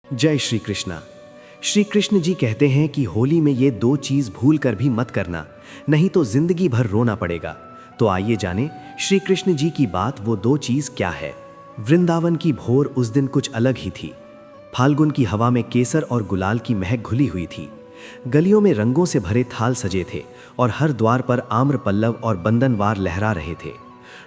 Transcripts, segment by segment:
जय श्री कृष्णा। श्री कृष्ण जी कहते हैं कि होली में ये दो चीज भूल कर भी मत करना, नहीं तो जिंदगी भर रोना पड़ेगा। तो आइए जाने श्री कृष्ण जी की बात, वो दो चीज क्या है। वृंदावन की भोर उस दिन कुछ अलग ही थी। फाल्गुन की हवा में केसर और गुलाल की महक घुली हुई थी। गलियों में रंगों से भरे थाल सजे थे और हर द्वार पर आम्र पल्लव और बंधनवार लहरा रहे थे।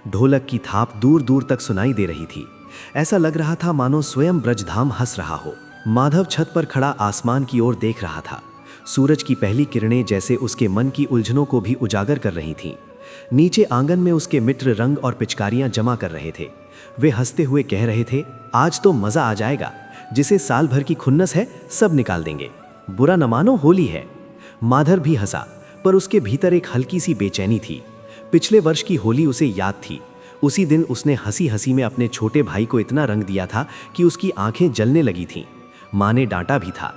ढोलक की थाप दूर दूर तक सुनाई दे रही थी। ऐसा लग रहा था मानो स्वयं ब्रजधाम हंस रहा हो। माधव छत पर खड़ा आसमान की ओर देख रहा था। सूरज की पहली किरणें जैसे उसके मन की उलझनों को भी उजागर कर रही थीं। नीचे आंगन में उसके मित्र रंग और पिचकारियां जमा कर रहे थे। वे हंसते हुए कह रहे थे, आज तो मजा आ जाएगा, जिसे साल भर की खुन्नस है सब निकाल देंगे, बुरा न मानो होली है। माधव भी हंसा, पर उसके भीतर एक हल्की सी बेचैनी थी। पिछले वर्ष की होली उसे याद थी। उसी दिन उसने हंसी हंसी में अपने छोटे भाई को इतना रंग दिया था कि उसकी आंखें जलने लगी थीं। माँ ने डांटा भी था।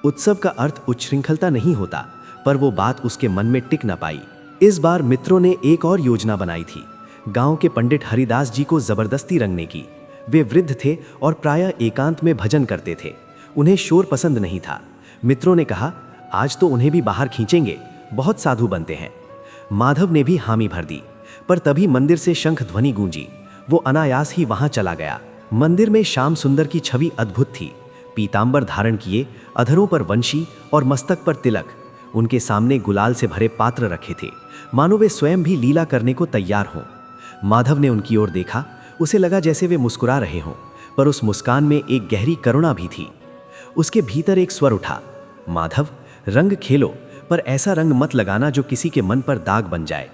उत्सव का अर्थ उच्छृंखलता नहीं होता, पर वो बात उसके मन में टिक न पाई। इस बार मित्रों ने एक और योजना बनाई थी, गांव के पंडित हरिदास जी को जबरदस्ती रंगने की। वे वृद्ध थे और प्रायः एकांत में भजन करते थे। उन्हें शोर पसंद नहीं था। मित्रों ने कहा, आज तो उन्हें भी बाहर खींचेंगे, बहुत साधु बनते हैं। माधव ने भी हामी भर दी, पर तभी मंदिर से शंख ध्वनि गूंजी। वो अनायास ही वहां चला गया। मंदिर में श्याम सुंदर की छवि अद्भुत थी। पीतांबर धारण किए, अधरों पर वंशी और मस्तक पर तिलक। उनके सामने गुलाल से भरे पात्र रखे थे, मानो वे स्वयं भी लीला करने को तैयार हों। माधव ने उनकी ओर देखा। उसे लगा जैसे वे मुस्कुरा रहे हों, पर उस मुस्कान में एक गहरी करुणा भी थी। उसके भीतर एक स्वर उठा, माधव, रंग खेलो, पर ऐसा रंग मत लगाना जो किसी के मन पर दाग बन जाए।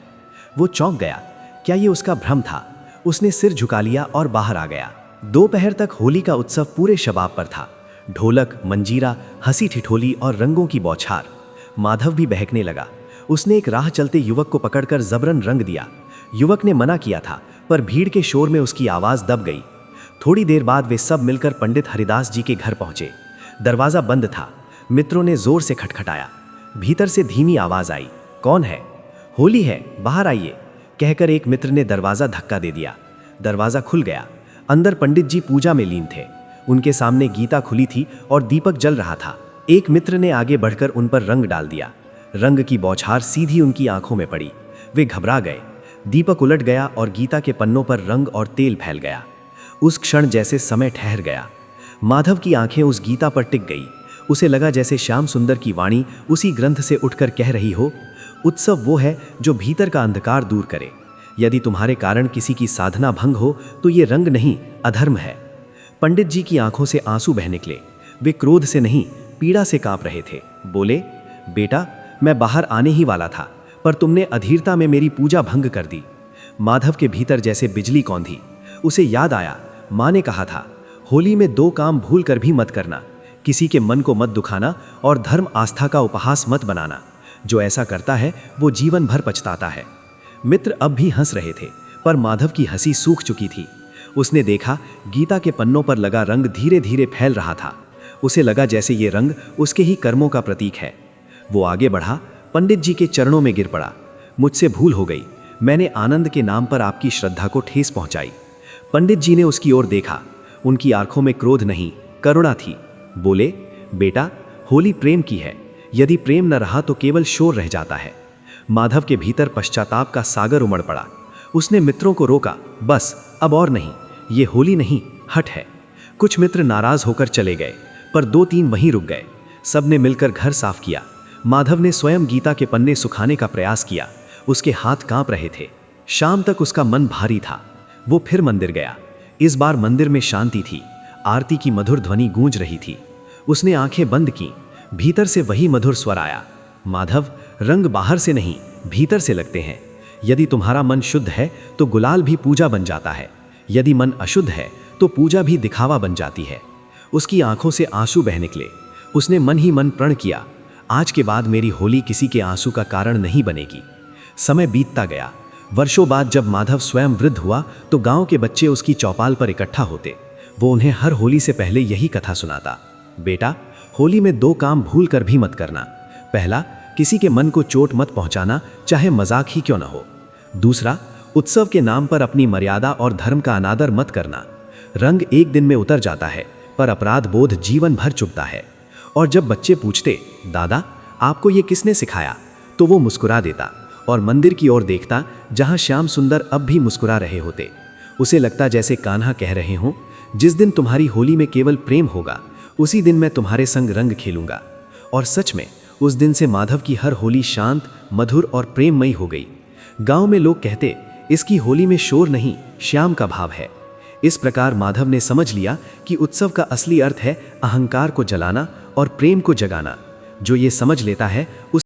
वो चौंक गया। क्या ये उसका भ्रम था? उसने सिर झुका लिया और बाहर आ गया। दोपहर तक होली का उत्सव पूरे शबाब पर था। ढोलक, मंजीरा, हंसी ठिठोली और रंगों की बौछार। माधव भी बहकने लगा। उसने एक राह चलते युवक को पकड़कर जबरन रंग दिया। युवक ने मना किया था, पर भीड़ के शोर में उसकी आवाज दब गई। थोड़ी देर बाद वे सब मिलकर पंडित हरिदास जी के घर पहुंचे। दरवाजा बंद था। मित्रों ने जोर से खटखटाया। भीतर से धीमी आवाज आई, कौन है? होली है, बाहर आइए, कहकर एक मित्र ने दरवाजा धक्का दे दिया। दरवाजा खुल गया। अंदर पंडित जी पूजा में लीन थे। उनके सामने गीता खुली थी और दीपक जल रहा था। एक मित्र ने आगे बढ़कर उन पर रंग डाल दिया। रंग की बौछार सीधी उनकी आंखों में पड़ी। वे घबरा गए। दीपक उलट गया और गीता के पन्नों पर रंग और तेल फैल गया। उस क्षण जैसे समय ठहर गया। माधव की आंखें उस गीता पर टिक गई। उसे लगा जैसे श्याम सुंदर की वाणी उसी ग्रंथ से उठकर कह रही हो, उत्सव वो है जो भीतर का अंधकार दूर करे। यदि तुम्हारे कारण किसी की साधना भंग हो तो ये रंग नहीं, अधर्म है। पंडित जी की आंखों से आंसू बह निकले। वे क्रोध से नहीं, पीड़ा से कांप रहे थे। बोले, बेटा, मैं बाहर आने ही वाला था, पर तुमने अधीरता में मेरी पूजा भंग कर दी। माधव के भीतर जैसे बिजली कौंधी। उसे याद आया, माँ ने कहा था, होली में दो काम भूल कर भी मत करना, किसी के मन को मत दुखाना और धर्म आस्था का उपहास मत बनाना। जो ऐसा करता है वो जीवन भर पछताता है। मित्र अब भी हंस रहे थे, पर माधव की हंसी सूख चुकी थी। उसने देखा, गीता के पन्नों पर लगा रंग धीरे धीरे फैल रहा था। उसे लगा जैसे ये रंग उसके ही कर्मों का प्रतीक है। वो आगे बढ़ा, पंडित जी के चरणों में गिर पड़ा। मुझसे भूल हो गई, मैंने आनंद के नाम पर आपकी श्रद्धा को ठेस पहुंचाई। पंडित जी ने उसकी ओर देखा। उनकी आंखों में क्रोध नहीं, करुणा थी। बोले, बेटा, होली प्रेम की है। यदि प्रेम न रहा तो केवल शोर रह जाता है। माधव के भीतर पश्चाताप का सागर उमड़ पड़ा। उसने मित्रों को रोका, बस अब और नहीं, ये होली नहीं, हट है। कुछ मित्र नाराज होकर चले गए, पर दो तीन वहीं रुक गए। सबने मिलकर घर साफ किया। माधव ने स्वयं गीता के पन्ने सुखाने का प्रयास किया। उसके हाथ कांप रहे थे। शाम तक उसका मन भारी था। वो फिर मंदिर गया। इस बार मंदिर में शांति थी। आरती की मधुर ध्वनि गूंज रही थी। उसने आंखें बंद की। भीतर से वही मधुर स्वर आया, माधव, रंग बाहर से नहीं, भीतर से लगते हैं। यदि तुम्हारा मन शुद्ध है तो गुलाल भी पूजा बन जाता है। यदि मन अशुद्ध है तो पूजा भी दिखावा बन जाती है। उसकी आंखों से आंसू बह निकले। उसने मन ही मन प्रण किया, आज के बाद मेरी होली किसी के आंसू का कारण नहीं बनेगी। समय बीतता गया। वर्षों बाद जब माधव स्वयं वृद्ध हुआ तो गांव के बच्चे उसकी चौपाल पर इकट्ठा होते। वो उन्हें हर होली से पहले यही कथा सुनाता, बेटा, होली में दो काम भूल कर भी मत करना। पहला, किसी के मन को चोट मत पहुंचाना, चाहे मजाक ही क्यों न हो। दूसरा, उत्सव के नाम पर अपनी मर्यादा और धर्म का अनादर मत करना। रंग एक दिन में उतर जाता है, पर अपराध बोध जीवन भर चुभता है। और जब बच्चे पूछते, दादा आपको ये किसने सिखाया, तो वो मुस्कुरा देता और मंदिर की ओर देखता जहां श्याम सुंदर अब भी मुस्कुरा रहे होते। उसे लगता जैसे कान्हा कह रहे हों, जिस दिन तुम्हारी होली में केवल प्रेम होगा उसी दिन मैं तुम्हारे संग रंग खेलूंगा। और सच में उस दिन से माधव की हर होली शांत, मधुर और प्रेममयी हो गई। गांव में लोग कहते, इसकी होली में शोर नहीं, श्याम का भाव है। इस प्रकार माधव ने समझ लिया कि उत्सव का असली अर्थ है अहंकार को जलाना और प्रेम को जगाना। जो ये समझ लेता है उस